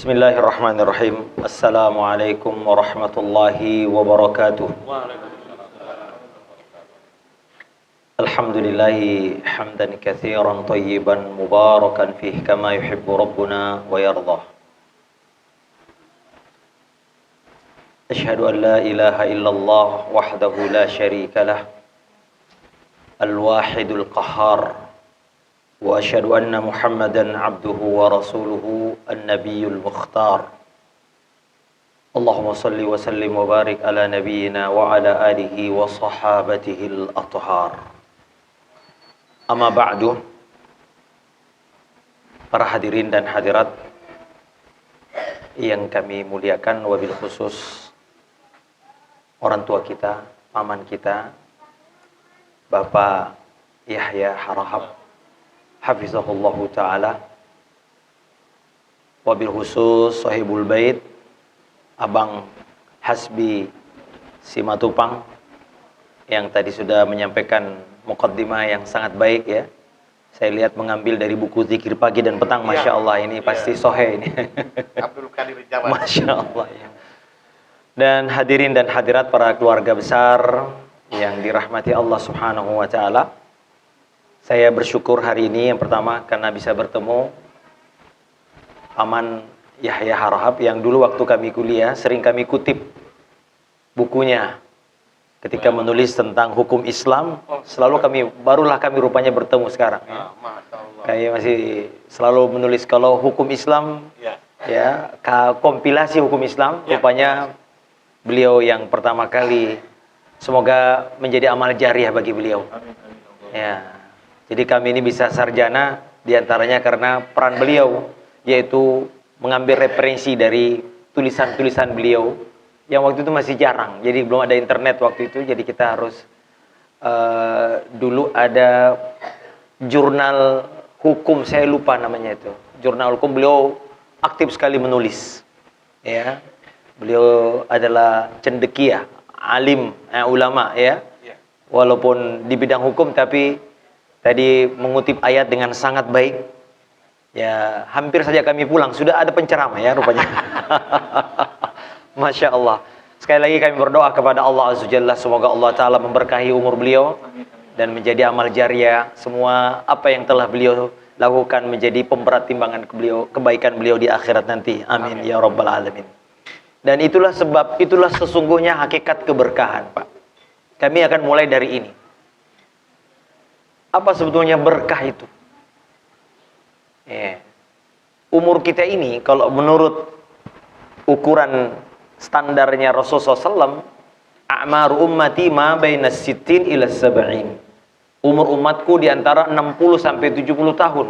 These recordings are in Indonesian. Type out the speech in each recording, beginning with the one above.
Bismillahirrahmanirrahim. Assalamualaikum warahmatullahi wabarakatuh. Alhamdulillahi hamdan katsiran tayyiban mubarakan fihi kama yuhibbu rabbuna wa yardah. Asyhadu an la ilaha illallah wahdahu la syarika lah. Al-wahidul qahhar. Wa asyhadu anna Muhammadan abduhu wa rasuluhu an-nabiyyul mukhtar. Allahumma salli wa sallim wa barik ala nabiyyina wa ala alihi wa sahabatihil athhar. Amma ba'du. Para hadirin dan hadirat yang kami muliakan, wabil khusus orang tua kita, paman kita, Bapak Yahya Harahap hafizahullahu ta'ala, wabil khusus sahibul bait Abang Hasbi Simatupang yang tadi sudah menyampaikan muqaddimah yang sangat baik ya. Saya lihat mengambil dari buku zikir pagi dan petang, Masya Allah, ini pasti sohe ini. Abdul Qadir Jawa. Masya Allah ya. Dan hadirin dan hadirat para keluarga besar yang dirahmati Allah Subhanahu wa ta'ala, saya bersyukur hari ini yang pertama karena bisa bertemu Paman Yahya Harahap yang dulu waktu kami kuliah sering kami kutip bukunya ketika menulis tentang hukum Islam. Selalu barulah kami rupanya bertemu sekarang ya. Kayak masih selalu menulis kalau hukum Islam ya, kompilasi hukum Islam, rupanya beliau yang pertama kali. Semoga menjadi amal jariah bagi beliau. Ya. Jadi kami ini bisa sarjana diantaranya karena peran beliau, yaitu mengambil referensi dari tulisan-tulisan beliau yang waktu itu masih jarang. Jadi belum ada internet waktu itu, jadi kita harus dulu ada jurnal hukum, saya lupa namanya itu. Jurnal hukum, beliau aktif sekali menulis. Ya. Beliau adalah cendekia, alim, ulama ya. Walaupun di bidang hukum tapi tadi mengutip ayat dengan sangat baik. Ya, hampir saja kami pulang sudah ada penceramah ya rupanya. Masya Allah. Sekali lagi kami berdoa kepada Allah Azza Jalla, semoga Allah Ta'ala memberkahi umur beliau dan menjadi amal jariah. Semua apa yang telah beliau lakukan menjadi pemberat timbangan kebaikan beliau di akhirat nanti. Amin ya rabbal alamin. Dan itulah sesungguhnya hakikat keberkahan, Pak. Kami akan mulai dari ini. Apa sebetulnya berkah itu? Umur kita ini kalau menurut ukuran standarnya Rasulullah SAW, a'maru ummati ma baina sittin ila sab'in. Umur umatku di antara 60 sampai 70 tahun.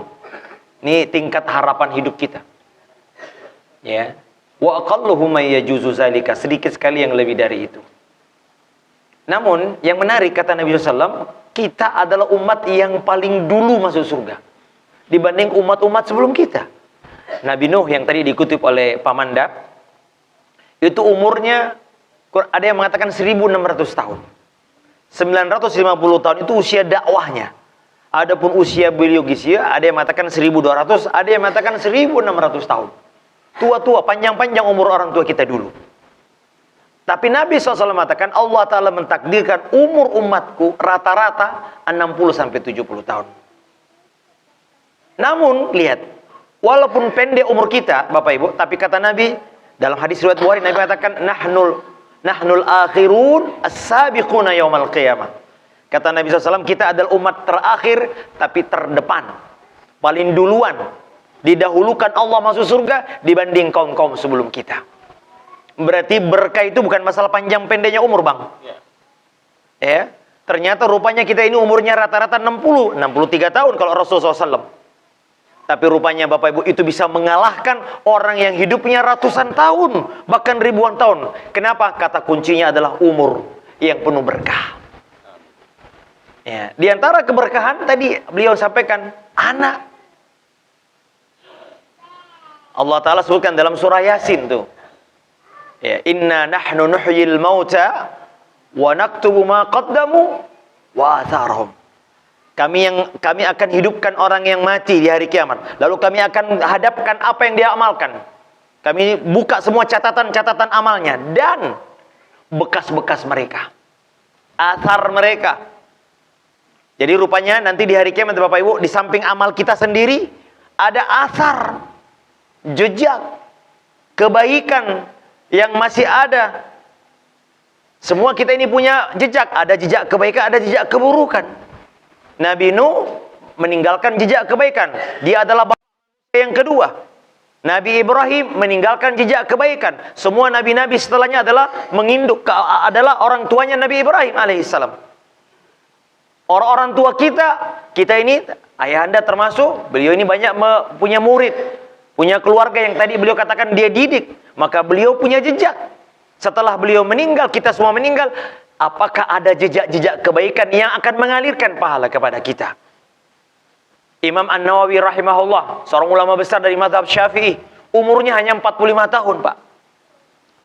Ini tingkat harapan hidup kita. Ya. Wa aqalluhum may yajuzu zalika, sedikit sekali yang lebih dari itu. Namun yang menarik kata Nabi SAW, kita adalah umat yang paling dulu masuk surga dibanding umat-umat sebelum kita. Nabi Nuh yang tadi dikutip oleh Pamanda, itu umurnya ada yang mengatakan 1600 tahun. 950 tahun itu usia dakwahnya. Adapun usia biologisnya ada yang mengatakan 1200, ada yang mengatakan 1600 tahun. Tua-tua, panjang-panjang umur orang tua kita dulu. Tapi Nabi SAW mengatakan Allah Ta'ala mentakdirkan umur umatku rata-rata 60 sampai 70 tahun. Namun lihat, walaupun pendek umur kita Bapak Ibu, tapi kata Nabi dalam hadis riwayat Bukhari, Nabi mengatakan nahnul akhirun as-sabiquna yaumal qiyamah. Kata Nabi SAW, kita adalah umat terakhir tapi terdepan, paling duluan, didahulukan Allah masuk surga dibanding kaum-kaum sebelum kita. Berarti berkah itu bukan masalah panjang pendeknya umur, Bang. Ya. Ternyata rupanya kita ini umurnya rata-rata 63 tahun kalau Rasulullah SAW. Tapi rupanya Bapak Ibu itu bisa mengalahkan orang yang hidupnya ratusan tahun, bahkan ribuan tahun. Kenapa? Kata kuncinya adalah umur yang penuh berkah. Ya. Di antara keberkahan tadi beliau sampaikan anak. Allah Ta'ala sebutkan dalam surah Yasin tuh. Ya, inna nahnu nuhyil mauta wa naktubu ma qaddamu wa atharhum. Kami akan hidupkan orang yang mati di hari kiamat. Lalu kami akan hadapkan apa yang dia amalkan. Kami buka semua catatan-catatan amalnya dan bekas-bekas mereka, athar mereka. Jadi rupanya nanti di hari kiamat Bapak Ibu, di samping amal kita sendiri ada athar, jejak kebaikan yang masih ada. Semua kita ini punya jejak, ada jejak kebaikan, ada jejak keburukan. Nabi Nuh meninggalkan jejak kebaikan, dia adalah bapa yang kedua. Nabi Ibrahim meninggalkan jejak kebaikan. Semua nabi-nabi setelahnya adalah adalah orang tuanya Nabi Ibrahim alaihissalam. Orang-orang tua kita ini ayahanda termasuk, beliau ini banyak punya murid, punya keluarga yang tadi beliau katakan dia didik, maka beliau punya jejak. Setelah beliau meninggal, kita semua meninggal, apakah ada jejak-jejak kebaikan yang akan mengalirkan pahala kepada kita? Imam An-Nawawi rahimahullah, seorang ulama besar dari mazhab Syafi'i, umurnya hanya 45 tahun, Pak.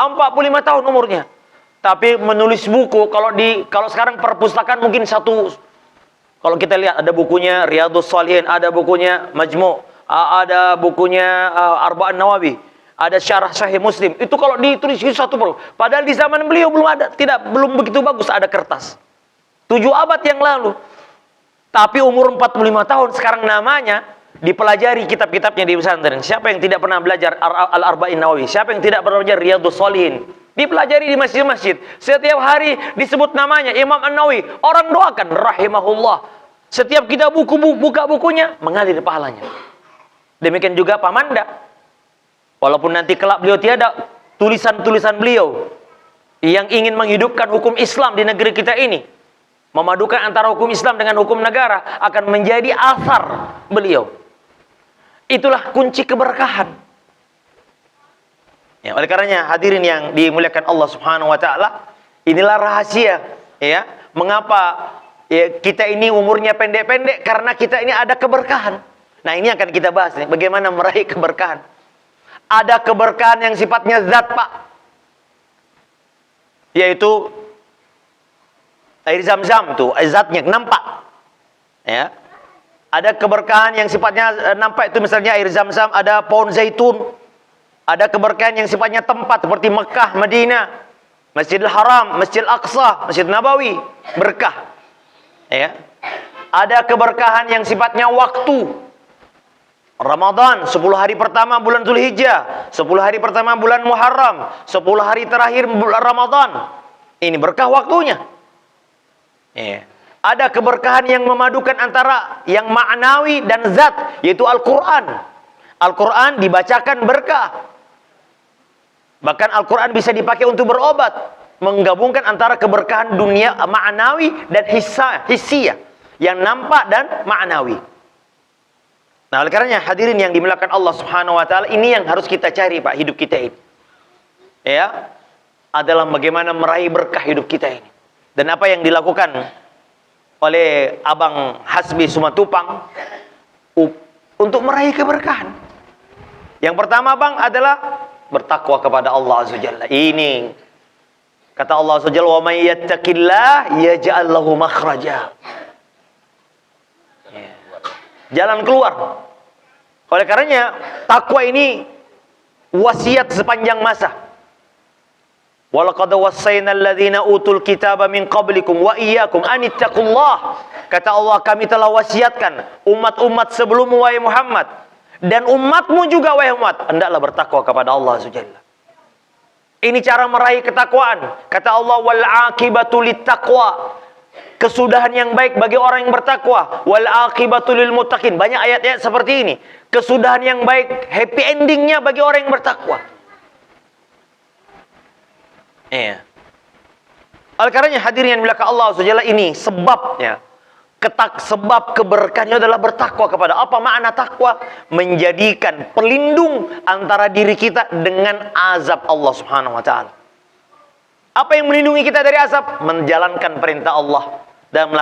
45 tahun umurnya. Tapi menulis buku, kalau sekarang perpustakaan mungkin satu. Kalau kita lihat ada bukunya Riyadhus Shalihin, ada bukunya Majmu', ada bukunya Arba'an Nawawi, ada Syarah Sahih Muslim. Itu kalau ditulis satu per. Padahal di zaman beliau belum begitu bagus ada kertas. 7 abad yang lalu. Tapi umur 45 tahun sekarang namanya dipelajari kitab-kitabnya di pesantren. Siapa yang tidak pernah belajar Al-Arba'in Nawawi? Siapa yang tidak pernah belajar Riyadhus Shalihin? Dipelajari di masjid-masjid. Setiap hari disebut namanya Imam An-Nawawi. Orang doakan rahimahullah. Setiap kita buka bukunya mengalir pahalanya. Demikian juga Pak Manda. Walaupun nanti kelak beliau tiada, tulisan-tulisan beliau yang ingin menghidupkan hukum Islam di negeri kita ini, memadukan antara hukum Islam dengan hukum negara, akan menjadi athar beliau. Itulah kunci keberkahan. Ya, oleh karenanya hadirin yang dimuliakan Allah Subhanahu wa taala, inilah rahasia ya, mengapa ya, kita ini umurnya pendek-pendek, karena kita ini ada keberkahan. Nah, ini akan kita bahas nih, bagaimana meraih keberkahan. Ada keberkahan yang sifatnya zat, Pak. Yaitu air Zam-Zam tuh, zatnya nampak. Ya. Ada keberkahan yang sifatnya nampak, itu misalnya air Zam-Zam, ada pohon zaitun. Ada keberkahan yang sifatnya tempat seperti Mekah, Madinah, Masjidil Haram, Masjidil Aqsa, Masjid Nabawi, berkah. Ya. Ada keberkahan yang sifatnya waktu. Ramadan, 10 hari pertama bulan Zulhijjah, 10 hari pertama bulan Muharram, 10 hari terakhir bulan Ramadan. Ini berkah waktunya. Ya. Ada keberkahan yang memadukan antara yang ma'nawi dan zat, yaitu Al-Quran. Al-Quran dibacakan berkah. Bahkan Al-Quran bisa dipakai untuk berobat, menggabungkan antara keberkahan dunia ma'nawi dan hissiyah, yang nampak dan ma'nawi. Nah, oleh karenanya hadirin yang dimuliakan Allah Subhanahu wa taala, ini yang harus kita cari, Pak, hidup kita ini. Ya, adalah bagaimana meraih berkah hidup kita ini. Dan apa yang dilakukan oleh Abang Hasbi Sumatupang untuk meraih keberkahan. Yang pertama, Bang, adalah bertakwa kepada Allah Azza Jalla. Ini kata Allah Azza Jalla, "Wa may yattaqillah yaj'al lahu makhraja." Jalan keluar. Oleh karenanya takwa ini wasiat sepanjang masa. Walaqad wassayna alladziina utul kitaba min qablikum wa iyyakum an ittaqullah. Kata Allah, kami telah wasiatkan umat-umat sebelum wahai Muhammad, dan umatmu juga wahai Muhammad, hendaklah bertakwa kepada Allah Subhanahu. Ini cara meraih ketakwaan. Kata Allah, wal aqibatu littaqwa. Kesudahan yang baik bagi orang yang bertakwa. Wal aqibatu lil muttaqin. Banyak ayat-ayat seperti ini. Kesudahan yang baik, happy endingnya bagi orang yang bertakwa. Iya. Oleh karenanya hadirin yang dimuliakan Allah Subhanahu, ini sebabnya. Sebab keberkahannya adalah bertakwa kepada. Apa makna takwa? Menjadikan pelindung antara diri kita dengan azab Allah Subhanahu wa taala. Apa yang melindungi kita dari azab? Menjalankan perintah Allah dan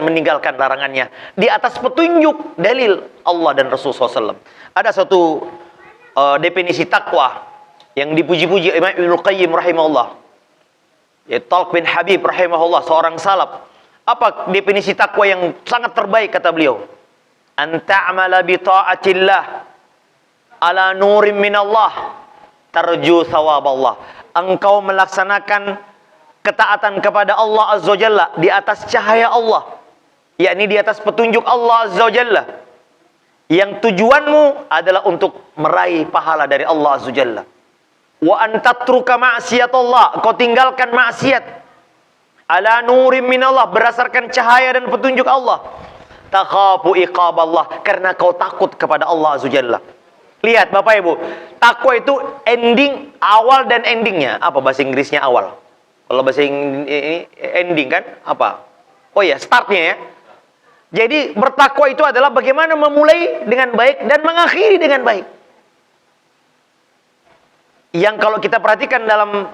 meninggalkan larangannya di atas petunjuk dalil Allah dan Rasulullah SAW. Ada satu definisi takwa yang dipuji-puji Imam Ibnu Qayyim rahimahullah, yaitu Talq bin Habib rahimahullah, seorang salaf. Apa definisi takwa yang sangat terbaik kata beliau? An ta'mala bi ta'atillah ala nurim minallah tarju thawaballah. Engkau melaksanakan ketaatan kepada Allah Azza wa Jalla di atas cahaya Allah, yakni di atas petunjuk Allah Azza wa Jalla, yang tujuanmu adalah untuk meraih pahala dari Allah Azza wa Jalla. Wa antatruka ma'siyatullah, kau tinggalkan maksiat ala nurim minallah, berdasarkan cahaya dan petunjuk Allah. Takhafu iqaballah, karena kau takut kepada Allah Azza wa Jalla. Lihat Bapak Ibu, takwa itu ending, awal dan endingnya. Apa bahasa Inggrisnya awal? Kalau bahasa ini ending kan apa? Oh ya, startnya ya. Jadi bertakwa itu adalah bagaimana memulai dengan baik dan mengakhiri dengan baik. Yang kalau kita perhatikan dalam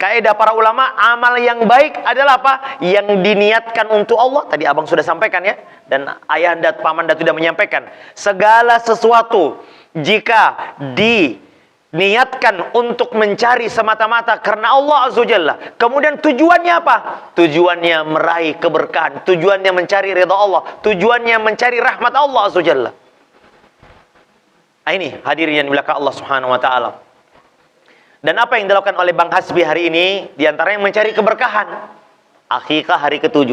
kaidah para ulama, amal yang baik adalah apa? Yang diniatkan untuk Allah. Tadi abang sudah sampaikan ya. Dan ayahanda pamanda sudah menyampaikan. Segala sesuatu jika diniatkan untuk mencari semata-mata karena Allah Azza wa Jalla, kemudian tujuannya apa? Tujuannya meraih keberkahan, tujuannya mencari ridha Allah, tujuannya mencari rahmat Allah Azza wa Jalla. Ini hadirin yang dimuliakan Allah Subhanahu wa taala. Dan apa yang dilakukan oleh Bang Hasbi hari ini, diantaranya mencari keberkahan. Akikah hari ke-7.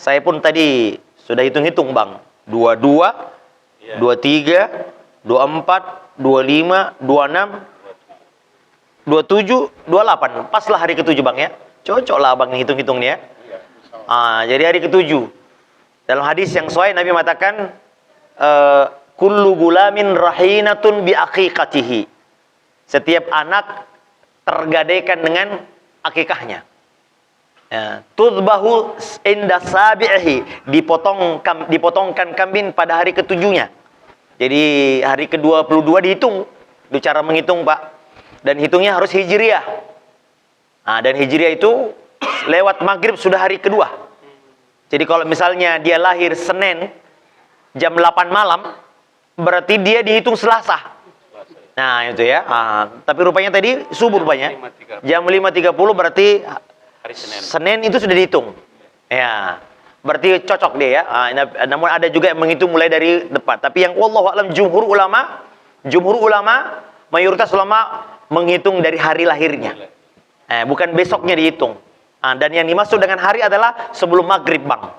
Saya pun tadi sudah hitung-hitung Bang. 22, 23, 24, 25, 26, 27, 28. Paslah hari ke-7 Bang ya. Cocoklah Bang hitung-hitung nih ya. Jadi hari ke-7. Dalam hadis yang sahih Nabi mengatakan kullu gulamin rahinatun bi aqiqatihi. Setiap anak tergadaikan dengan akikahnya. Tudbahu inda sabi'ihi, dipotongkan kambing pada hari ke-7-nya. Jadi hari ke-22 dihitung. Itu cara menghitung Pak. Dan hitungnya harus hijriah. Dan hijriah itu lewat maghrib sudah hari kedua. Jadi kalau misalnya dia lahir Senin jam 8 malam, berarti dia dihitung Selasa. Nah itu ya. Tapi rupanya tadi subuh rupanya. Jam 5.30 berarti hari Senin itu sudah dihitung. Ya. Berarti cocok dia ya. Namun ada juga yang menghitung mulai dari depan. Tapi yang wallahu a'lam jumhur ulama, mayoritas ulama menghitung dari hari lahirnya. Bukan besoknya dihitung. Dan yang dimaksud dengan hari adalah sebelum maghrib Bang.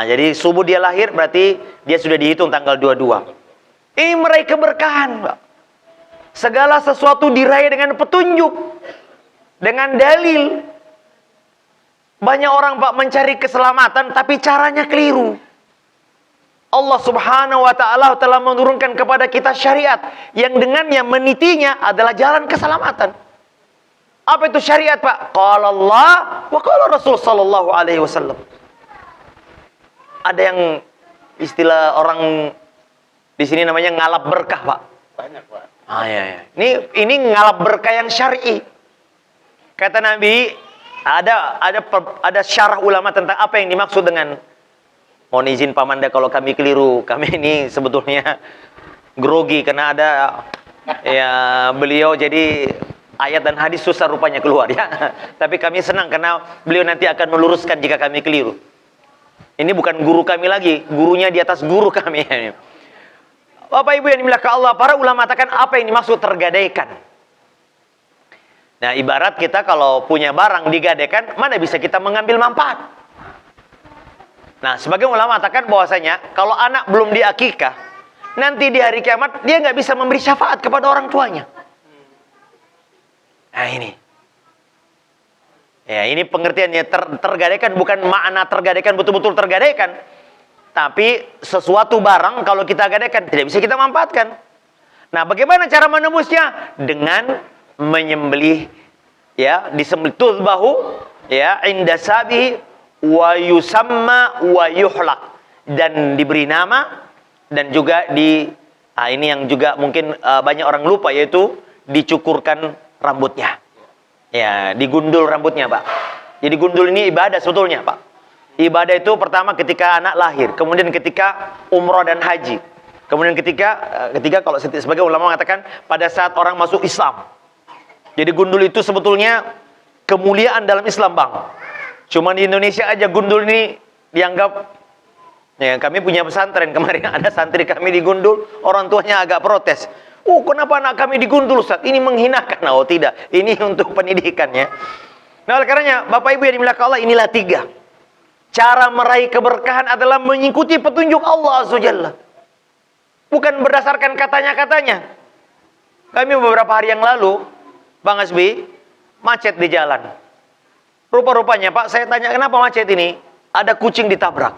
Jadi subuh dia lahir berarti dia sudah dihitung tanggal 22. Ini meraih keberkahan Pak. Segala sesuatu diraih dengan petunjuk, dengan dalil. Banyak orang Pak mencari keselamatan tapi caranya keliru. Allah Subhanahu wa taala telah menurunkan kepada kita syariat yang dengannya menitinya adalah jalan keselamatan. Apa itu syariat Pak? Qala Allah wa qala Rasul sallallahu alaihi wasallam. Ada yang istilah orang di sini namanya ngalap berkah Pak. Banyak Pak. Ya. Ini ngalap berkah yang syar'i. Kata Nabi, ada syarah ulama tentang apa yang dimaksud dengan, mohon izin Pamanda kalau kami keliru, kami ini sebetulnya grogi karena ada ya beliau jadi ayat dan hadis susah rupanya keluar ya. Tapi kami senang karena beliau nanti akan meluruskan jika kami keliru. Ini bukan guru kami lagi, gurunya di atas guru kami. Bapak Ibu yang dimuliakan Allah, para ulama katakan apa yang dimaksud tergadaikan. Nah, ibarat kita kalau punya barang digadaikan, mana bisa kita mengambil manfaat? Nah, sebagian ulama katakan bahwasanya kalau anak belum diakikah, nanti di hari kiamat dia nggak bisa memberi syafaat kepada orang tuanya. Nah, ini. Ya, ini pengertiannya tergadaikan bukan makna tergadaikan betul-betul tergadaikan. Tapi sesuatu barang kalau kita gadaikan tidak bisa kita manfaatkan. Nah, bagaimana cara menembusnya? Dengan menyembelih ya, disembelih bahu ya inda sabihi wa yusamma wa yuhlaq, dan diberi nama dan juga ini yang juga mungkin banyak orang lupa, yaitu dicukurkan rambutnya. Ya, digundul rambutnya, Pak. Jadi gundul ini ibadah sebetulnya, Pak. Ibadah itu pertama ketika anak lahir, kemudian ketika umrah dan haji. Kemudian ketika kalau sebagai ulama mengatakan pada saat orang masuk Islam. Jadi gundul itu sebetulnya kemuliaan dalam Islam Bang. Cuma di Indonesia aja gundul ini dianggap Ya, kami punya pesantren, kemarin ada santri kami digundul, orang tuanya agak protes. Kenapa anak kami digundul, Ustaz? Ini menghinakan. Oh, tidak. Ini untuk pendidikan ya. Nah, oleh karenanya, Bapak Ibu yang dimuliakan Allah, inilah 3. Cara meraih keberkahan adalah mengikuti petunjuk Allah Azza wa Jalla. Bukan berdasarkan katanya-katanya. Kami beberapa hari yang lalu, Bang Hasbi, macet di jalan. Rupa-rupanya, Pak, saya tanya kenapa macet ini? Ada kucing ditabrak.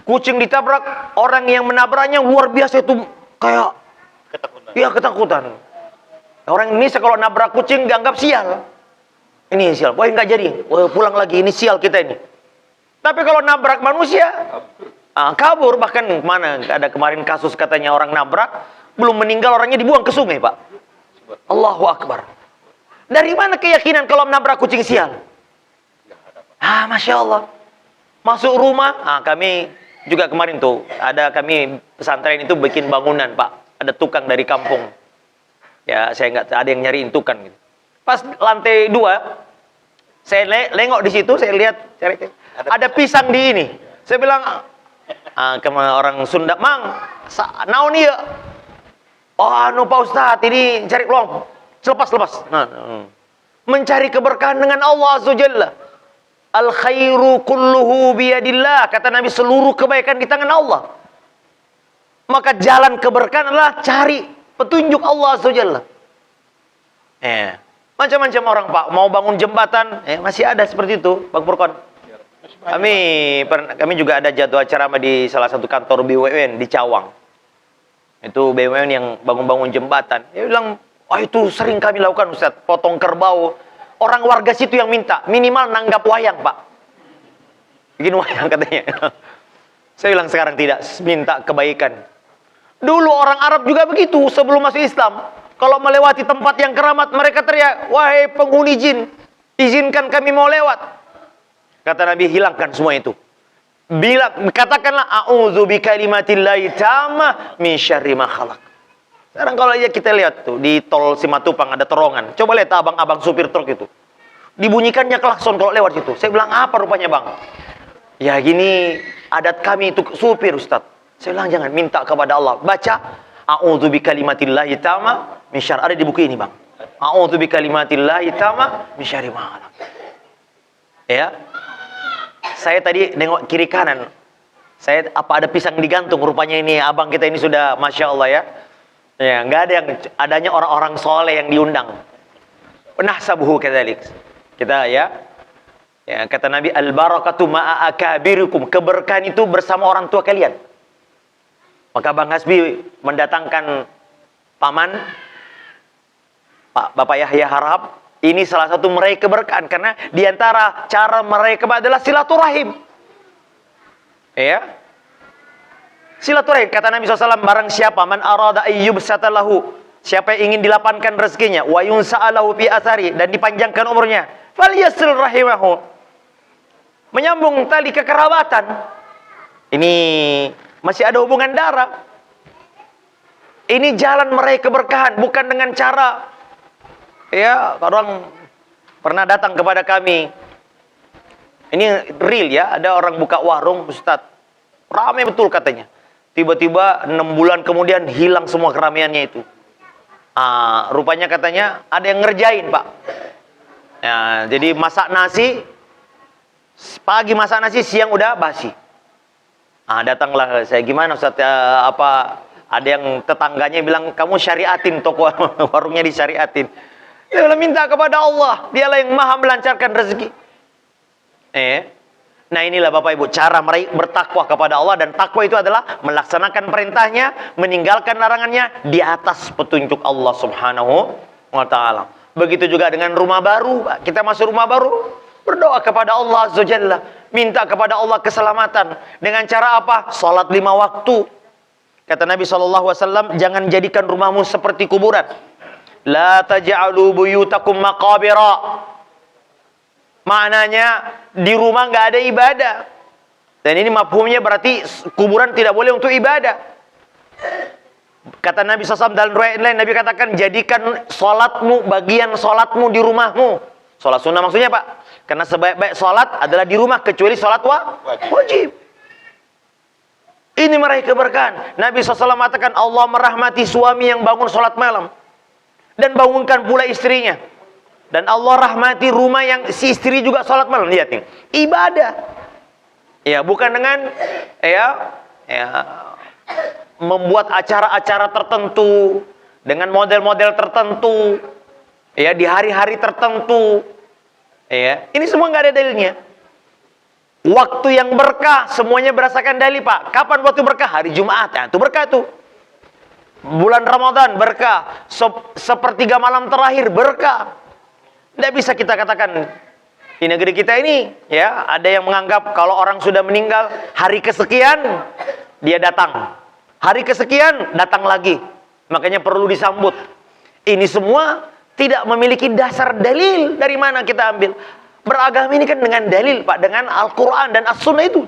Kucing ditabrak, orang yang menabraknya luar biasa itu kayak Ketakutan. iya ketakutan. Orang Indonesia kalau nabrak kucing dianggap sial. Ini sial, wah nggak jadi, wah pulang lagi, ini sial kita ini. Tapi kalau nabrak manusia, kabur. Bahkan mana ada kemarin kasus katanya orang nabrak, belum meninggal orangnya dibuang ke sungai, Pak. Allahu Akbar. Dari mana keyakinan kalau menabrak kucing sial? Masya Allah. Masuk rumah, kami juga kemarin tuh, kami pesantren itu bikin bangunan, Pak. Ada tukang dari kampung. Ya, saya nggak ada yang nyariin tukang gitu. Pas lantai 2, saya lengok di situ, saya lihat ada pisang di ini. Saya bilang, ke orang Sunda, Mang, naon ieu? Oh, Pak Ustadz, ini cari peluang. Lepas. Mencari keberkahan dengan Allah Azza wa Jalla. Al khairu kulluhu biyadillah. Kata Nabi, seluruh kebaikan di tangan Allah. Maka jalan keberkahan adalah cari petunjuk Allah Azza wa Jalla. Macam-macam orang, Pak, mau bangun jembatan, masih ada seperti itu, Bang Furqan. Kami juga ada jadwal ceramah di salah satu kantor BUMN di Cawang. Itu BUMN yang bangun-bangun jembatan. Dia bilang, itu sering kami lakukan, Ustaz, potong kerbau. Orang warga situ yang minta, minimal nanggap wayang, Pak. Bikin wayang katanya. Saya bilang sekarang tidak, minta kebaikan. Dulu orang Arab juga begitu sebelum masuk Islam. Kalau melewati tempat yang keramat, mereka teriak, wahai penghuni jin, izinkan kami mau lewat. Kata Nabi, hilangkan semua itu. Katakanlah, a'udzu bikalimatillahi tammah min syarri ma khalaq. Sekarang kalau aja kita lihat tuh di tol Simatupang ada terowongan. Coba lihat abang-abang supir truk itu. Dibunyikannya klakson kalau lewat situ. Saya bilang, apa rupanya, Bang? Ya gini, adat kami itu supir, Ustaz. Saya bilang, jangan, minta kepada Allah. Baca, a'udzu bikalimatillahi tammah min syarri. Ada di buku ini, Bang. A'udzu bikalimatillahi tammah min syarri ma khalaq. Ya. Saya tadi nengok kiri kanan. Ada pisang digantung. Rupanya ini abang kita ini sudah Masya Allah ya. Ya, nggak ada yang adanya orang-orang soleh yang diundang. Nahsabuhu kadzalik. Kita ya, kata Nabi, al barakatu ma'a akabirikum. Keberkahan itu bersama orang tua kalian. Maka Bang Hasbi mendatangkan paman Pak Bapak Yahya Harahap. Ini salah satu meraih keberkahan karena diantara cara meraih keberkahan adalah silaturahim. Ya. Silaturahim, kata Nabi SAW, barang siapa man arada ayyub satalahu, siapa yang ingin dilapangkan rezekinya, wa yunsa'alahu fi athari, dan dipanjangkan umurnya, falyasil rahimahu, menyambung tali kekerabatan. Ini masih ada hubungan darah. Ini jalan meraih keberkahan, bukan dengan cara, ya, orang pernah datang kepada kami. Ini real ya, ada orang buka warung, Ustaz, ramai betul katanya. Tiba-tiba 6 bulan kemudian hilang semua keramaiannya itu. Rupanya katanya ada yang ngerjain, Pak. Ya, jadi masak nasi, pagi masak nasi, siang udah basi. Datanglah saya, gimana Ustaz, ada yang tetangganya bilang, kamu syariatin toko warungnya disyariatin. Dia minta kepada Allah, dialah yang maha melancarkan rezeki. Nah inilah Bapak Ibu cara bertakwa kepada Allah, dan takwa itu adalah melaksanakan perintahnya, meninggalkan larangannya di atas petunjuk Allah Subhanahu wa taala. Begitu juga dengan rumah baru, kita masuk rumah baru, berdoa kepada Allah Azza wa Jalla, minta kepada Allah keselamatan. Dengan cara apa? Salat 5 waktu. Kata Nabi SAW, jangan jadikan rumahmu seperti kuburan. La taj'alu buyutakum maqabira. Maknanya di rumah nggak ada ibadah. Dan ini mafhumnya berarti kuburan tidak boleh untuk ibadah. Kata Nabi SAW dalam riwayat lain, Nabi katakan, jadikan sholatmu, bagian sholatmu di rumahmu. Sholat sunnah maksudnya, Pak. Karena sebaik-baik sholat adalah di rumah, kecuali sholat wajib. Ini meraih keberkahan. Nabi SAW mengatakan Allah merahmati suami yang bangun sholat malam dan bangunkan pula istrinya. Dan Allah rahmati rumah yang si istri juga sholat malam. Lihat nih, ibadah. Ya, bukan dengan membuat acara-acara tertentu dengan model-model tertentu. Ya, di hari-hari tertentu. Ya, ini semua nggak ada dalilnya. Waktu yang berkah semuanya berdasarkan dalil, Pak. Kapan waktu berkah? Hari Jumat. Nah, itu berkah tuh. Bulan Ramadan berkah. Sepertiga malam terakhir berkah. Tidak bisa kita katakan di negeri kita ini, ya, ada yang menganggap kalau orang sudah meninggal hari kesekian dia datang. Hari kesekian datang lagi. Makanya perlu disambut. Ini semua tidak memiliki dasar dalil. Dari mana kita ambil? Beragama ini kan dengan dalil, Pak, dengan Al-Quran dan As-Sunnah itu.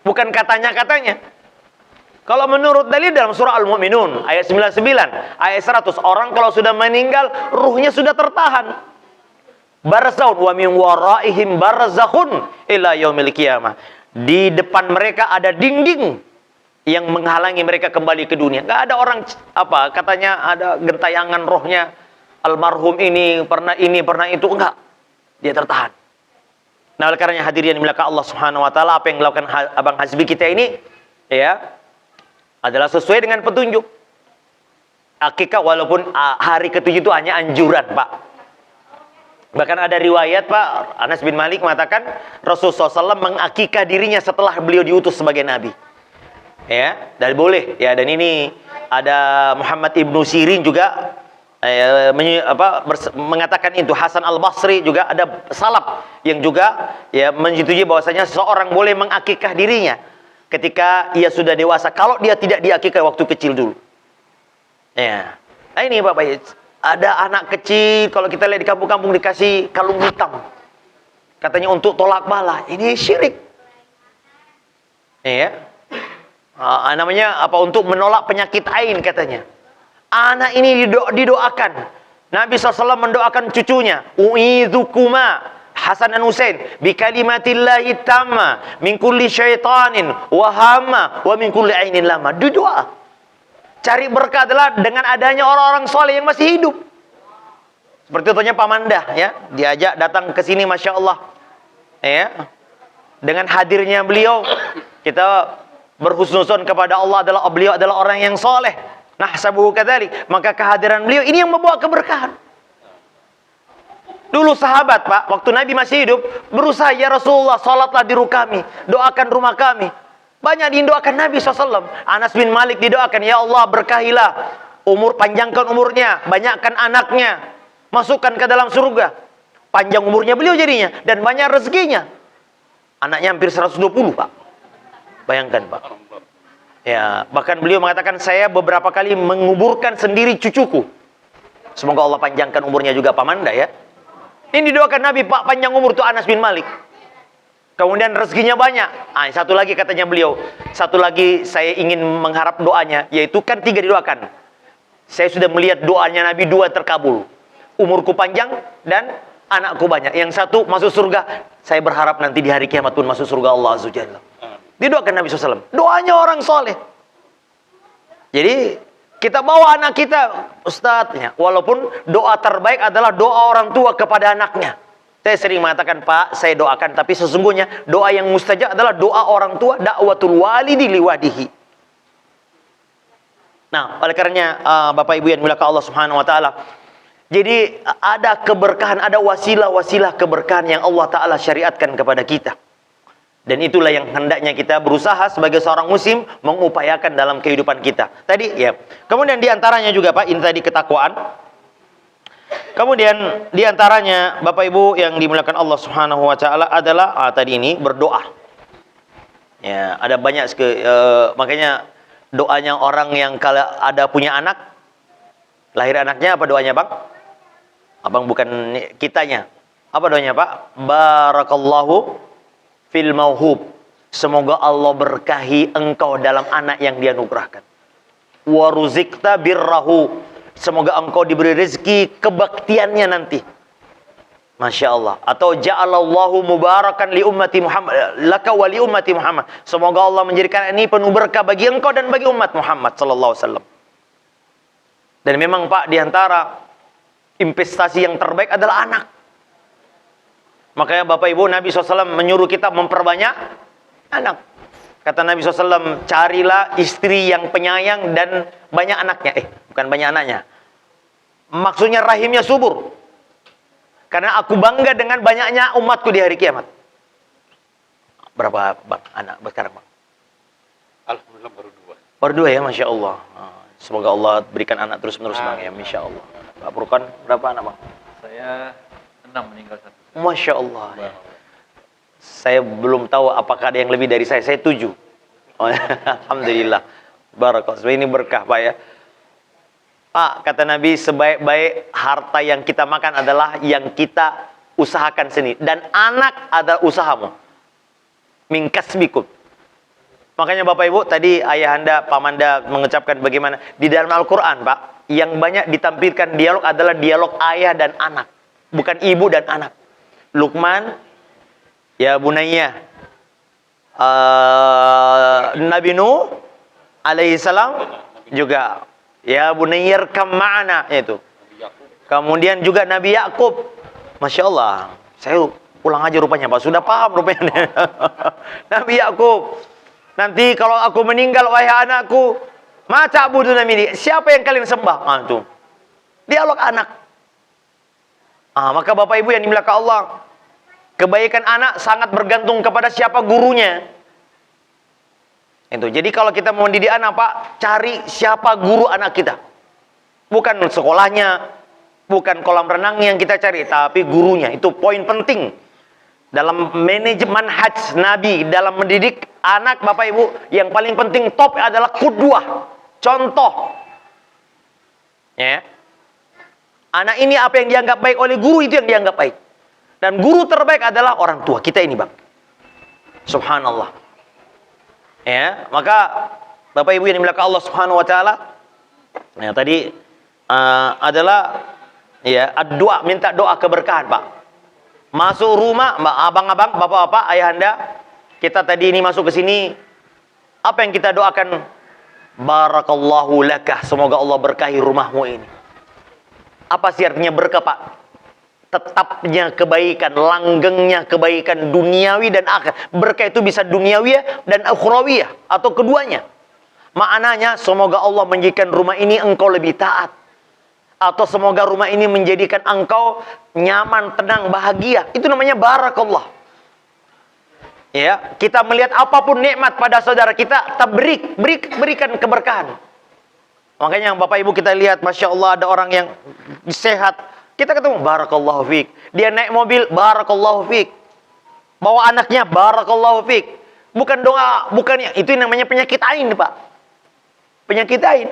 Bukan katanya-katanya. Kalau menurut dalil dalam surah Al-Mu'minun, ayat 99, ayat 100, orang kalau sudah meninggal, ruhnya sudah tertahan. Barzahun wa min waraihim barzakhun ila yaumil qiyamah. Di depan mereka ada dinding yang menghalangi mereka kembali ke dunia. Gak ada orang, katanya ada gentayangan rohnya. Almarhum ini, pernah itu. Enggak. Dia tertahan. Nah, oleh karenanya hadirin yang dimuliakan Allah Subhanahu wa taala, apa yang dilakukan Abang Hasbi kita ini ya adalah sesuai dengan petunjuk. Akikah walaupun hari ketujuh itu hanya anjuran, Pak. Bahkan ada riwayat, Pak, Anas bin Malik mengatakan Rasulullah SAW mengakikah dirinya setelah beliau diutus sebagai nabi. Ya, dan boleh ya, dan ini ada Muhammad ibnu Sirin juga mengatakan itu. Hasan al-Basri juga ada salaf yang juga ya menyetujui bahwasanya seseorang boleh mengakikah dirinya ketika ia sudah dewasa kalau dia tidak diakikah waktu kecil dulu. Ya. Nah, ini Bapak, ada anak kecil kalau kita lihat di kampung-kampung dikasih kalung hitam. Katanya untuk tolak bala. Ini syirik. Ya. Namanya untuk menolak penyakit ain katanya. Anak ini didoakan. Nabi SAW mendoakan cucunya. U'idzukuma Hasan dan Husain bi kalimatillahi tamma min kulli syaitanin wa hamma wa min kulli ainin lama. Doa. Cari berkah adalah dengan adanya orang-orang soleh yang masih hidup. Seperti contohnya Pak Mandah, ya, diajak datang ke sini, masya Allah. Ya, dengan hadirnya beliau, kita berhusnuzon kepada Allah adalah beliau adalah orang yang soleh. Nah, sabuhu kadzalik, maka kehadiran beliau ini yang membawa keberkahan. Dulu sahabat, Pak, waktu Nabi masih hidup, berusaha, ya Rasulullah, salatlah di rumah kami, doakan rumah kami. Banyak didoakan Nabi SAW. Anas bin Malik didoakan, ya Allah berkahilah, panjangkan umurnya, banyakkan anaknya, masukkan ke dalam surga. Panjang umurnya beliau jadinya, dan banyak rezekinya. Anaknya hampir 120, Pak. Bayangkan, Pak. Ya, bahkan beliau mengatakan, saya beberapa kali menguburkan sendiri cucuku. Semoga Allah panjangkan umurnya juga Pak Manda, ya. Ini didoakan Nabi, Pak, panjang umur itu Anas bin Malik. Kemudian rezekinya banyak. Satu lagi katanya beliau, satu lagi saya ingin mengharap doanya, yaitu kan 3 didoakan. Saya sudah melihat doanya Nabi 2 terkabul. Umurku panjang dan anakku banyak. Yang satu masuk surga. Saya berharap nanti di hari kiamat pun masuk surga Allah Azza wa Jalla. Didoakan Nabi SAW. Doanya orang soleh. Jadi kita bawa anak kita, Ustadz, ya, walaupun doa terbaik adalah doa orang tua kepada anaknya. Saya sering mengatakan, Pak, saya doakan, tapi sesungguhnya doa yang mustajab adalah doa orang tua, da'watul walidi liwadihi. Nah, oleh karenanya Bapak Ibu yang dimuliakan Allah Subhanahu wa taala, jadi ada keberkahan, ada wasilah-wasilah keberkahan yang Allah taala syariatkan kepada kita. Dan itulah yang hendaknya kita berusaha sebagai seorang muslim mengupayakan dalam kehidupan kita. Tadi ya. Kemudian diantaranya juga, Pak, ini tadi ketakwaan. Kemudian diantaranya Bapak Ibu yang dimuliakan Allah Subhanahu wa taala adalah tadi ini berdoa. Ya, ada banyak makanya doanya orang yang kalau ada punya anak, lahir anaknya apa doanya, Bang? Abang bukan kitanya. Apa doanya, Pak? Barakallahu fil mauhub. Semoga Allah berkahi engkau dalam anak yang dia anugerahkan. Wa ruzikta birrahu. Semoga engkau diberi rezeki kebaktiannya nanti. Masya Allah. Atau ja'alallahu mubarakan li ummati Muhammad, laka wa li ummati Muhammad. Semoga Allah menjadikan ini penuh berkah bagi engkau dan bagi umat Muhammad sallallahu alaihi wasallam. Dan memang Pak, diantara investasi yang terbaik adalah anak. Makanya Bapak Ibu, Nabi SAW menyuruh kita memperbanyak anak. Kata Nabi SAW, carilah istri yang penyayang dan banyak anaknya. Bukan banyak anaknya. Maksudnya rahimnya subur. Karena aku bangga dengan banyaknya umatku di hari kiamat. Berapa bang anak sekarang bang? Alhamdulillah baru 2. Baru 2 ya, Masya Allah. Semoga Allah berikan anak terus-menerus bang ya, Masya Allah. Pak Furqan, berapa anak bang? Saya 6, meninggal 1. Masya Allah ya. Saya belum tahu apakah ada yang lebih dari saya 7. Alhamdulillah. Barakallah. Ini berkah Pak ya. Pak, kata Nabi, sebaik-baik harta yang kita makan adalah yang kita usahakan sendiri. Dan anak adalah usahamu. Min kasbikum. Makanya Bapak Ibu, tadi ayahanda, pamanda mengucapkan bagaimana. Di dalam Al-Quran, Pak, yang banyak ditampilkan dialog adalah dialog ayah dan anak. Bukan ibu dan anak. Luqman, ya bunayya. Nabi Nuh, alaihissalam, juga. Ya bunayyir kam ma'ana itu. Kemudian juga Nabi Yakub. Masya Allah. Saya ulang aja rupanya Pak. Sudah paham rupanya. Nabi Yakub. Nanti kalau aku meninggal wahai anakku, ma ta'buduna min, siapa yang kalian sembah? Itu. Dialog anak. Maka Bapak Ibu yang dimuliakan Allah, kebaikan anak sangat bergantung kepada siapa gurunya. Itu. Jadi kalau kita mau mendidik anak Pak, cari siapa guru anak kita. Bukan sekolahnya, bukan kolam renang yang kita cari, tapi gurunya. Itu poin penting. Dalam manajemen manhaj Nabi, dalam mendidik anak Bapak Ibu, yang paling penting top adalah qudwah, contoh. Ya. Anak ini apa yang dianggap baik oleh guru, itu yang dianggap baik. Dan guru terbaik adalah orang tua kita ini Bang. Subhanallah. Ya, maka Bapak Ibu yang dimuliakan Allah Subhanahu wa taala, ya tadi adalah ya doa, minta doa keberkahan, Pak. Masuk rumah, abang-abang, bapak-bapak, ayahanda, kita tadi ini masuk ke sini, apa yang kita doakan? Barakallahu lakah, semoga Allah berkahi rumahmu ini. Apa sih artinya berkah, Pak? Tetapnya kebaikan, langgengnya kebaikan duniawi dan akhir. Berkah itu bisa duniawiyah dan ukhrawiyah, atau keduanya. Maknanya semoga Allah menjadikan rumah ini engkau lebih taat, atau semoga rumah ini menjadikan engkau nyaman, tenang, bahagia. Itu namanya barakallah. Ya, kita melihat apapun nikmat pada saudara kita, berikan keberkahan. Makanya Bapak Ibu kita lihat, Masya Allah, ada orang yang sehat, kita ketemu, barakallahu fiik. Dia naik mobil, barakallahu fiik. Bawa anaknya, barakallahu fiik. Bukan doa, bukan itu namanya penyakit ain, Pak. Penyakit ain.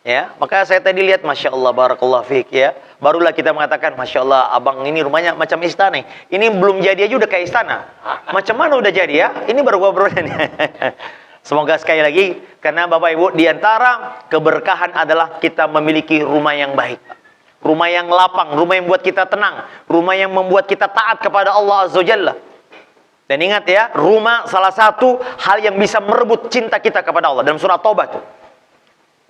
Ya, maka saya tadi lihat, Masya Allah, barakallahu fiik ya. Barulah kita mengatakan, Masya Allah, abang ini rumahnya macam istana. Ini belum jadi aja udah kayak istana. Macam mana udah jadi ya? Ini baru nih. Semoga sekali lagi, karena Bapak Ibu, diantara keberkahan adalah kita memiliki rumah yang baik. Rumah yang lapang, rumah yang membuat kita tenang, rumah yang membuat kita taat kepada Allah Azza wa Jalla. Dan ingat ya, rumah salah satu hal yang bisa merebut cinta kita kepada Allah. Dalam surah Taubah tuh.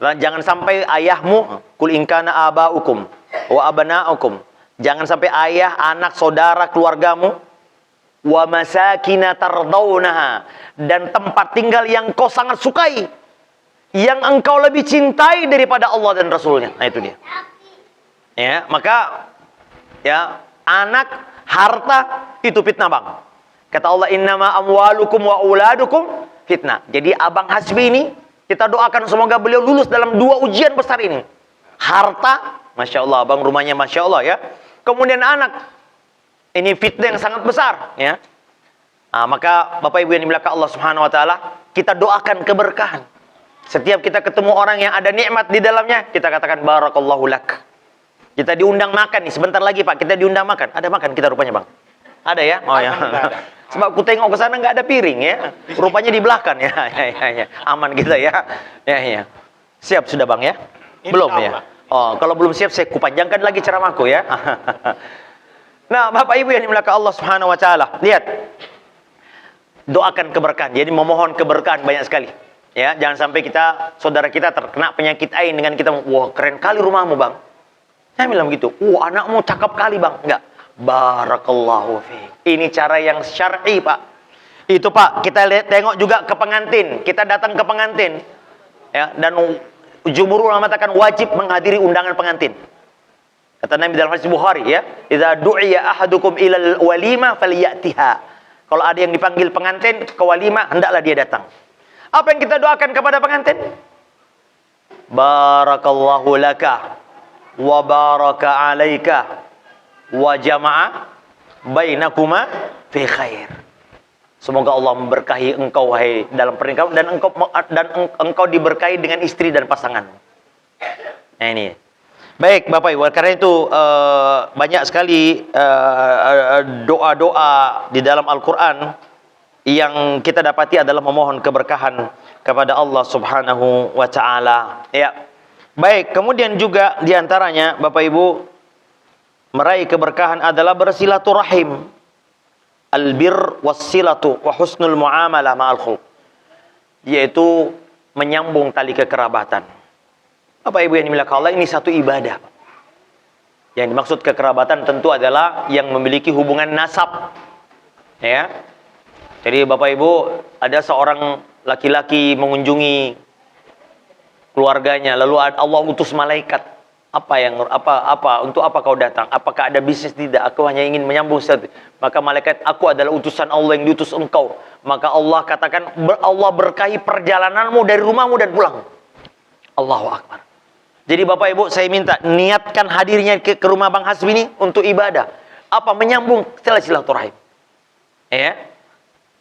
Jangan sampai ayahmu, kul in kana abaukum wa abanaukum. Jangan sampai ayah, anak, saudara, keluargamu, wa masakina tardawnaha, dan tempat tinggal yang kau sangat sukai, yang engkau lebih cintai daripada Allah dan Rasulnya. Nah itu dia. Ya, maka ya, anak, harta itu fitnah, Bang. Kata Allah, innama amwalukum wa auladukum fitnah. Jadi Abang Hasbi ini, kita doakan semoga beliau lulus dalam 2 ujian besar ini. Harta, Masya Allah, Abang rumahnya Masya Allah ya. Kemudian anak, ini fitnah yang sangat besar ya. Maka Bapak Ibu yang dimuliakan Allah Subhanahu wa taala, kita doakan keberkahan. Setiap kita ketemu orang yang ada nikmat di dalamnya, kita katakan barakallahu lak. Kita diundang makan nih, sebentar lagi Pak, kita diundang makan. Ada makan kita rupanya Bang? Ada ya? Oh ya. Sebab aku tengok ke sana nggak ada piring ya. Rupanya di belakang ya. Ya. Aman kita ya. Ya. Siap sudah Bang ya? Belum ya? Oh, kalau belum siap saya kupanjangkan lagi ceramahku ya. Nah, Bapak Ibu yang dimuliakan Allah Subhanahu wa taala, lihat. Doakan keberkahan. Jadi memohon keberkahan banyak sekali. Ya, jangan sampai saudara kita terkena penyakit ain dengan kita, wah keren kali rumahmu, Bang. Saya bilang begitu. Wah, anakmu cakep kali, Bang. Enggak. Barakallahu fiik. Ini cara yang syar'i, Pak. Itu, Pak, kita tengok juga ke pengantin. Kita datang ke pengantin. Ya, dan jumhur ulama mengatakan wajib menghadiri undangan pengantin. Kata Nabi dalam hadis Bukhari, ya, "Idza du'iya ahadukum ilal walimah falyatiha." Kalau ada yang dipanggil pengantin ke walimah, hendaklah dia datang. Apa yang kita doakan kepada pengantin? Barakallahu laka wa baraka alaika wa jama'a bainakuma fi khair. Semoga Allah memberkahi engkau wahai dalam pernikahan dan engkau diberkahi dengan istri dan pasangan. Nah ini. Baik Bapak Ibu, karena itu banyak sekali doa-doa di dalam Al-Quran yang kita dapati adalah memohon keberkahan kepada Allah Subhanahu wa Ta'ala. Ya. Baik, kemudian juga diantaranya Bapak Ibu, meraih keberkahan adalah bersilaturahim. Albir wassilatu wa husnul muamalah ma'al khulq, yaitu menyambung tali kekerabatan. Bapak Ibu yang dimuliakan Allah, ini satu ibadah. Yang dimaksud kekerabatan tentu adalah yang memiliki hubungan nasab. Ya. Jadi Bapak Ibu, ada seorang laki-laki mengunjungi keluarganya, lalu Allah utus malaikat. Untuk apa kau datang? Apakah ada bisnis? Tidak, aku hanya ingin menyambung sesuatu. Maka malaikat, aku adalah utusan Allah yang diutus engkau. Maka Allah katakan, Allah berkahi perjalananmu dari rumahmu dan pulang. Allahu Akbar. Jadi Bapak Ibu, saya minta niatkan hadirnya ke rumah Bang Hasbi ini untuk ibadah. Apa? Menyambung silaturahim. Ya.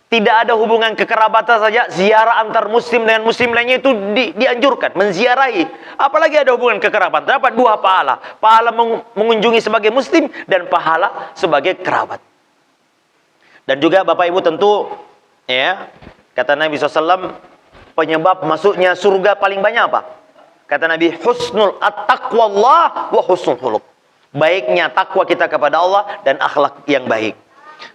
Tidak ada hubungan kekerabatan saja, ziarah antar muslim dengan muslim lainnya itu dianjurkan, menziarahi. Apalagi ada hubungan kekerabatan, dapat dua pahala. Pahala mengunjungi sebagai muslim dan pahala sebagai kerabat. Dan juga Bapak Ibu tentu, ya, kata Nabi SAW, penyebab masuknya surga paling banyak apa? Kata Nabi, husnul at-taqwallah wa husnul khuluq. Baiknya takwa kita kepada Allah dan akhlak yang baik.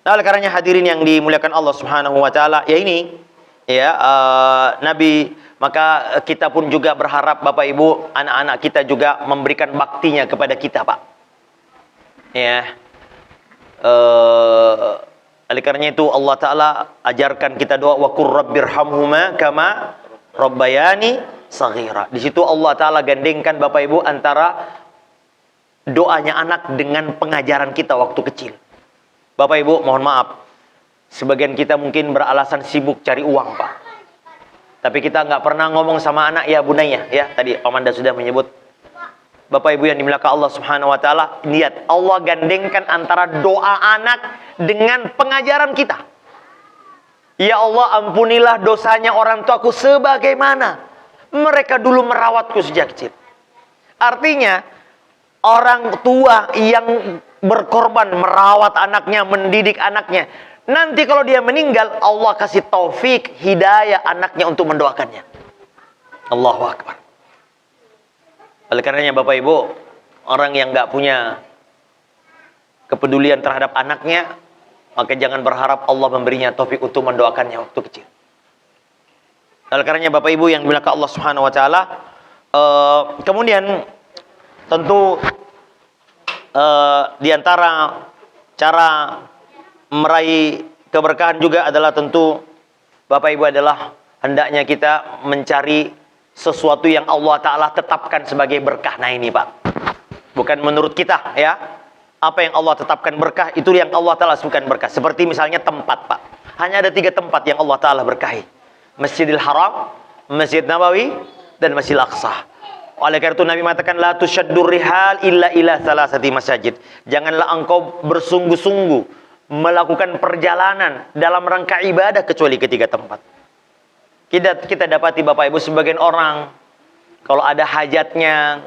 Nah, oleh karenanya hadirin yang dimuliakan Allah Subhanahu wa Ta'ala, ya ini, ya, Nabi, maka kita pun juga berharap Bapak Ibu, anak-anak kita juga memberikan baktinya kepada kita, Pak. Ya. Oleh karenanya itu Allah Ta'ala ajarkan kita doa, wa qur rabbirhamhuma kama rabbayani saghira. Di situ Allah Ta'ala gandengkan Bapak Ibu antara doanya anak dengan pengajaran kita waktu kecil. Bapak Ibu, mohon maaf, sebagian kita mungkin beralasan sibuk cari uang, Pak. Tapi kita nggak pernah ngomong sama anak, ya bunaya, ya. Tadi Om Anda sudah menyebut. Bapak Ibu yang dimuliakan Allah Subhanahu wa Ta'ala, lihat, Allah gandengkan antara doa anak dengan pengajaran kita. Ya Allah, ampunilah dosanya orang tuaku sebagaimana mereka dulu merawatku sejak kecil. Artinya, orang tua yang berkorban merawat anaknya, mendidik anaknya, nanti kalau dia meninggal, Allah kasih taufik, hidayah anaknya untuk mendoakannya. Allahu Akbar. Oleh karenanya Bapak Ibu, orang yang nggak punya kepedulian terhadap anaknya, maka jangan berharap Allah memberinya taufik untuk mendoakannya waktu kecil. Oleh karenanya Bapak Ibu yang dimuliakan Allah Subhanahu wa Ta'ala, kemudian tentu di antara cara meraih keberkahan juga adalah tentu Bapak Ibu adalah hendaknya kita mencari sesuatu yang Allah Ta'ala tetapkan sebagai berkah. Nah ini Pak, bukan menurut kita, ya. Apa yang Allah tetapkan berkah, itu yang Allah Ta'ala sebutkan berkah. Seperti misalnya tempat, Pak. Hanya ada 3 tempat yang Allah Ta'ala berkahi: Masjidil Haram, Masjid Nabawi, dan Masjidil Aqsa. Oleh karena itu Nabi mengatakan, la tusyaddur rihal illa ila salasati masajid. Janganlah engkau bersungguh-sungguh melakukan perjalanan dalam rangka ibadah kecuali ke 3 tempat. Kita dapati Bapak Ibu, sebagian orang kalau ada hajatnya,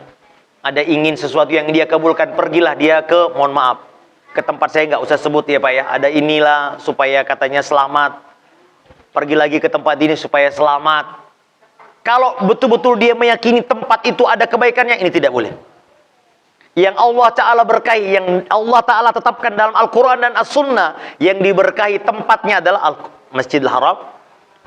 ada ingin sesuatu yang dia kabulkan, pergilah dia ke, mohon maaf, ke tempat saya nggak usah sebut ya Pak ya, ada inilah supaya katanya selamat, pergi lagi ke tempat ini supaya selamat. Kalau betul-betul dia meyakini tempat itu ada kebaikannya, ini tidak boleh. yang Allah Ta'ala berkahi, yang Allah Ta'ala tetapkan dalam Al-Quran dan As-Sunnah, yang diberkahi tempatnya adalah Masjidil Haram,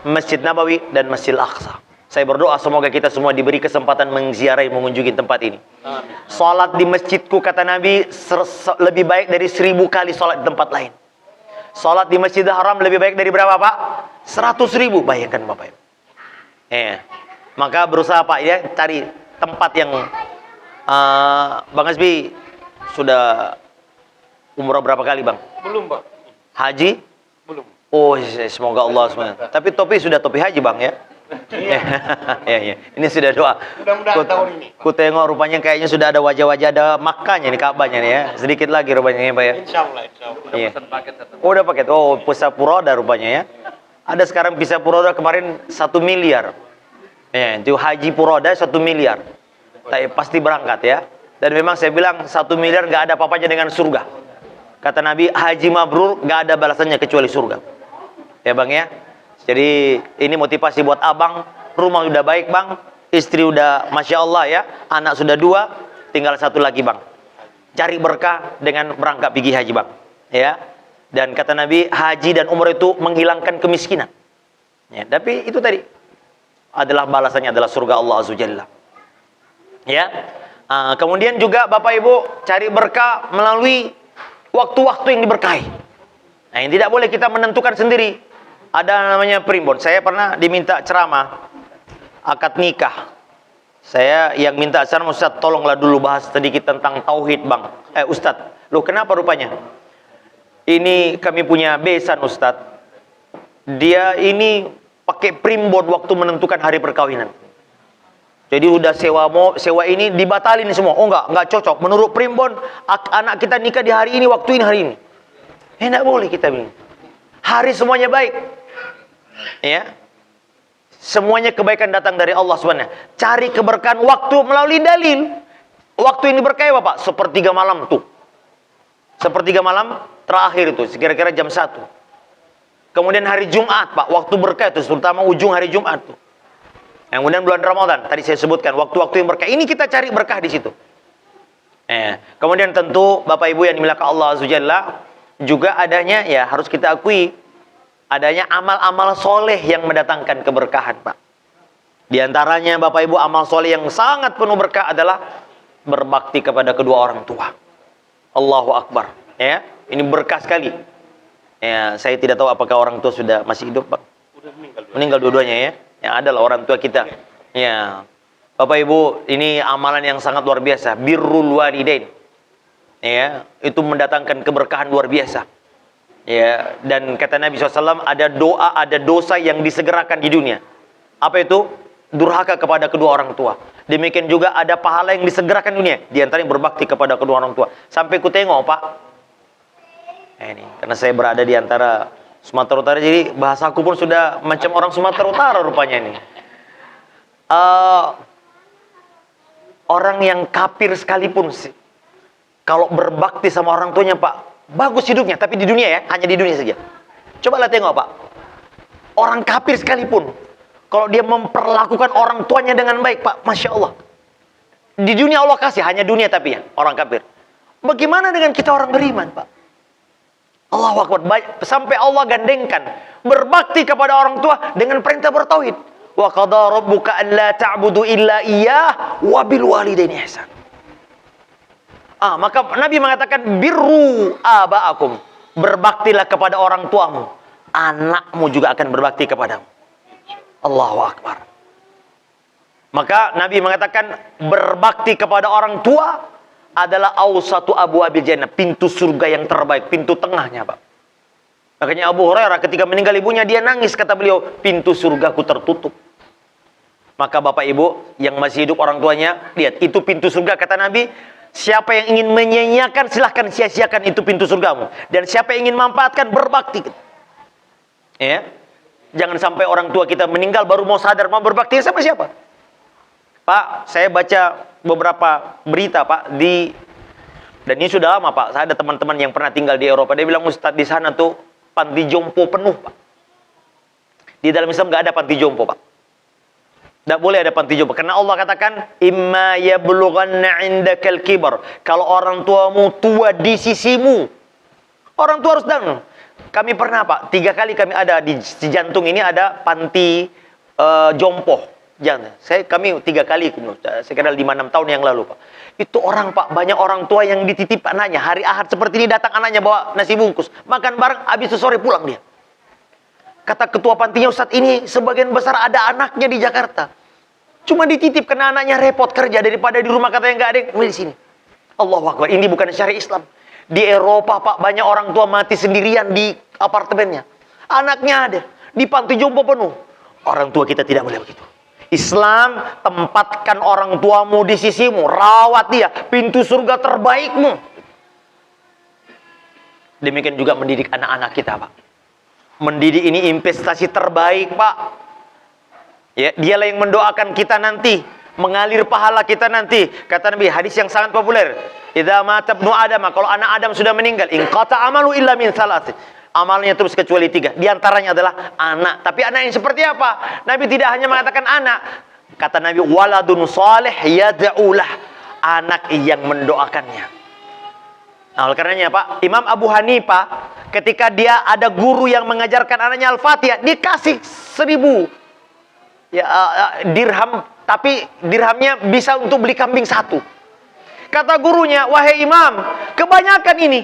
Masjid Nabawi, dan Masjidil Aqsa. Saya berdoa semoga kita semua diberi kesempatan menziarahi, mengunjungi tempat ini. Amin. Salat di masjidku, kata Nabi, lebih baik dari 1000 kali salat di tempat lain. Salat di Masjidil Haram lebih baik dari berapa, Pak? 100.000. Bayangkan Bapak Ibu. Maka berusaha Pak ya, cari tempat yang Bang Hasbi sudah umrah berapa kali Bang? Belum, Pak. Haji? Belum. Oh, semoga Allah SWT. Tapi topi sudah topi haji Bang ya? Ya. Ini sudah doa. Mudah-mudahan tahun ini. Ku tengok rupanya kayaknya sudah ada wajah-wajah, ada Makkahnya nih, Ka'bahnya nih ya. Sedikit lagi rupanya ya Pak ya. Insya Allah. Iya. Pesan paket satu. Oh, udah paket. Oh, Pusat Puroda rupanya ya. Ada sekarang Pusat Puroda kemarin 1 miliar. Ya, itu haji Puroda 1 miliar. Tapi pasti berangkat ya. Dan memang saya bilang 1 miliar nggak ada apa-apanya dengan surga. Kata Nabi, haji mabrur nggak ada balasannya kecuali surga. Ya Bang ya. Jadi ini motivasi buat abang. Rumah udah baik Bang. Istri udah Masya Allah ya. Anak sudah 2. Tinggal 1 lagi Bang. Cari berkah dengan berangkat pergi haji Bang. Ya. Dan kata Nabi, haji dan umrah itu menghilangkan kemiskinan. Ya, tapi itu tadi adalah balasannya adalah surga Allah Azza Jalla. Ya. Kemudian juga Bapak Ibu cari berkah melalui waktu-waktu yang diberkahi. Nah, yang tidak boleh kita menentukan sendiri. Ada namanya primbon. Saya pernah diminta ceramah akad nikah. Saya yang minta ceramah, Ustaz tolonglah dulu bahas sedikit tentang tauhid Bang. Ustaz, loh kenapa rupanya? Ini kami punya besan Ustaz. Dia ini pakai primbon waktu menentukan hari perkawinan. Jadi udah sewa ini dibatalin semua. Oh enggak cocok. Menurut primbon, anak kita nikah di hari ini, waktu ini, hari ini. Enggak boleh kita bilang. Hari semuanya baik. Ya. Semuanya kebaikan datang dari Allah SWT. Cari keberkahan waktu melalui dalil. Waktu ini berkah Bapak, sepertiga malam tuh. Sepertiga malam terakhir itu, kira-kira jam 1. Kemudian hari Jumat Pak, waktu berkah itu, terutama ujung hari Jumat tuh. Yang kemudian bulan Ramadan, tadi saya sebutkan, waktu-waktu yang berkah. Ini kita cari berkah di situ. Kemudian tentu Bapak Ibu yang dimiliki Allah Azza Jalla, juga adanya, ya harus kita akui, adanya amal-amal soleh yang mendatangkan keberkahan Pak. Di antaranya Bapak Ibu, amal soleh yang sangat penuh berkah adalah berbakti kepada kedua orang tua. Allahu Akbar. Ya, ini berkah sekali. Ya, saya tidak tahu apakah orang tua sudah masih hidup Pak. Udah meninggal. Meninggal dua-duanya ya. Yang adalah orang tua kita. Ya. Bapak Ibu, ini amalan yang sangat luar biasa. Birrul walidain. Ya, itu mendatangkan keberkahan luar biasa. Ya, dan kata Nabi SAW, ada doa, ada dosa yang disegerakan di dunia. Apa itu? Durhaka kepada kedua orang tua. Demikian juga ada pahala yang disegerakan di dunia. Di antaranya berbakti kepada kedua orang tua. Sampai ku tengok Pak. Ini, karena saya berada di antara Sumatera Utara, jadi bahasaku pun sudah macam orang Sumatera Utara rupanya ini. Orang yang kafir sekalipun sih, kalau berbakti sama orang tuanya Pak, bagus hidupnya. Tapi di dunia ya, hanya di dunia saja. Cobalah tengok Pak, orang kafir sekalipun, kalau dia memperlakukan orang tuanya dengan baik Pak, Masya Allah. Di dunia Allah kasih, hanya dunia tapi ya, orang kafir. Bagaimana dengan kita orang beriman Pak? Allahu Akbar. Sampai Allah gandengkan berbakti kepada orang tua dengan perintah bertauhid. Wa qada rabbuka alla ta'budu illa iyyah wa bil walidaini ihsan. Maka Nabi mengatakan birru abaakum. Berbaktilah kepada orang tuamu. Anakmu juga akan berbakti kepadamu. Allahu Akbar. Maka Nabi mengatakan berbakti kepada orang tua adalah awsatu abwabil jannah, pintu surga yang terbaik, pintu tengahnya Pak. Makanya Abu Hurairah ketika meninggal ibunya, dia nangis, kata beliau, pintu surgaku tertutup. Maka Bapak Ibu yang masih hidup orang tuanya, lihat, itu pintu surga, kata Nabi. Siapa yang ingin menyia-nyiakan, silahkan sia-siakan itu pintu surgamu. Dan siapa yang ingin memanfaatkan, berbakti. Ya, jangan sampai orang tua kita meninggal baru mau sadar mau berbakti sama siapa. Pak, saya baca beberapa berita Pak dan ini sudah lama Pak. Saya ada teman-teman yang pernah tinggal di Eropa. Dia bilang, Ustadz, di sana tuh panti jompo penuh Pak. Di dalam Islam nggak ada panti jompo Pak. Tidak boleh ada panti jompo. Karena Allah katakan, imma yablughanna indakal kibar. Kalau orang tuamu tua di sisimu, orang tua harus datang. Kami pernah Pak, 3 kali kami ada di Jantung ini ada panti jompo. Jangan, kami 3 kali, sekitar 5-6 tahun yang lalu Pak. Itu orang Pak, banyak orang tua yang dititip anaknya. Hari Ahad seperti ini datang anaknya bawa nasi bungkus. Makan bareng, habis itu sore pulang dia. Kata ketua pantinya, Ustadz ini sebagian besar ada anaknya di Jakarta. Cuma dititip karena anaknya repot kerja daripada di rumah katanya nggak ada yang di sini. Allahu Akbar, ini bukan syariat Islam. Di Eropa Pak, banyak orang tua mati sendirian di apartemennya. Anaknya ada, di panti jompo penuh. Orang tua kita tidak boleh begitu. Islam, tempatkan orang tuamu di sisimu, rawat dia, pintu surga terbaikmu. Demikian juga mendidik anak-anak kita Pak. Mendidik ini investasi terbaik Pak. Ya, dialah yang mendoakan kita nanti, mengalir pahala kita nanti. Kata Nabi, hadis yang sangat populer, idza mata ibnu adam, kalau anak Adam sudah meninggal, in qata amalu illa min thalath. Amalnya terus kecuali 3. Di antaranya adalah anak. Tapi anak yang seperti apa? Nabi tidak hanya mengatakan anak. Kata Nabi, waladun salih yad'ulah. Anak yang mendoakannya. Nah, oleh karenanya Pak, Imam Abu Hanifah ketika dia ada guru yang mengajarkan anaknya Al-Fatihah, dikasih 1000 dirham, tapi dirhamnya bisa untuk beli kambing 1. Kata gurunya, wahai imam, kebanyakan ini.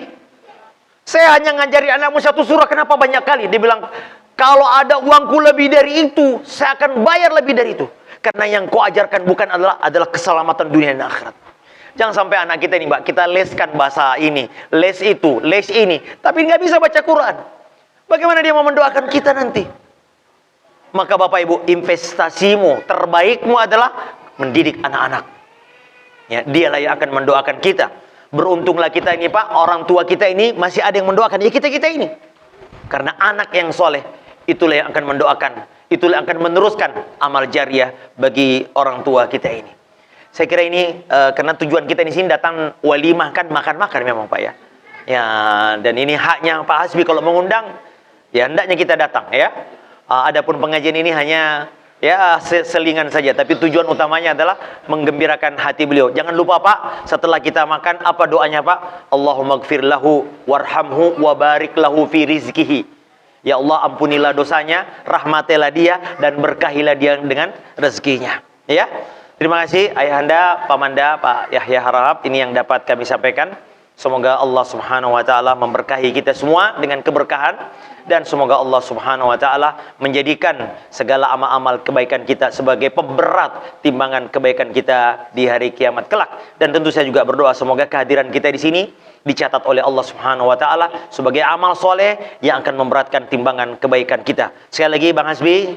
Saya hanya ngajari anakmu 1 surah, kenapa banyak kali? Dia bilang, kalau ada uangku lebih dari itu, saya akan bayar lebih dari itu. Karena yang kau ajarkan bukan adalah keselamatan dunia dan akhirat. Jangan sampai anak kita ini, Mbak, kita leskan bahasa ini, les itu, les ini, tapi nggak bisa baca Quran. Bagaimana dia mau mendoakan kita nanti? Maka Bapak Ibu, investasimu terbaikmu adalah mendidik anak-anak. Ya, dialah yang akan mendoakan kita. Beruntunglah kita ini Pak, orang tua kita ini masih ada yang mendoakan. Ya kita-kita ini. Karena anak yang soleh, itulah yang akan mendoakan. Itulah yang akan meneruskan amal jariah bagi orang tua kita ini. Saya kira ini, karena tujuan kita di sini datang walimah kan, makan-makan memang Pak ya. Ya, dan ini haknya Pak Hasbi kalau mengundang, ya hendaknya kita datang ya. Adapun pengajian ini hanya ya selingan saja, tapi tujuan utamanya adalah menggembirakan hati beliau. Jangan lupa Pak, setelah kita makan apa doanya Pak? Allahumma gfir lahu warhamhu wa barik lahu fi rizkihi. Ya Allah, ampunilah dosanya, rahmatilah dia dan berkahilah dia dengan rezekinya. Ya. Terima kasih Ayahanda, Pamanda, Pak Yahya Harahap, ini yang dapat kami sampaikan. Semoga Allah Subhanahu wa taala memberkahi kita semua dengan keberkahan, dan semoga Allah Subhanahu wa taala menjadikan segala amal-amal kebaikan kita sebagai pemberat timbangan kebaikan kita di hari kiamat kelak. Dan tentu saya juga berdoa semoga kehadiran kita di sini dicatat oleh Allah Subhanahu wa taala sebagai amal soleh yang akan memberatkan timbangan kebaikan kita. Sekali lagi Bang Hasbi,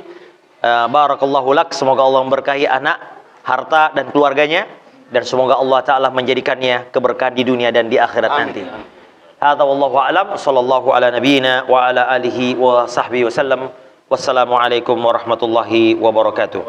barakallahu lak, semoga Allah memberkahi anak, harta dan keluarganya, dan semoga Allah Ta'ala menjadikannya keberkahan di dunia dan di akhirat nanti. Hadza wallahu a'lam, sallallahu ala nabiyyina wa ala alihi wa sahbihi wasallam. Wassalamualaikum warahmatullahi wabarakatuh.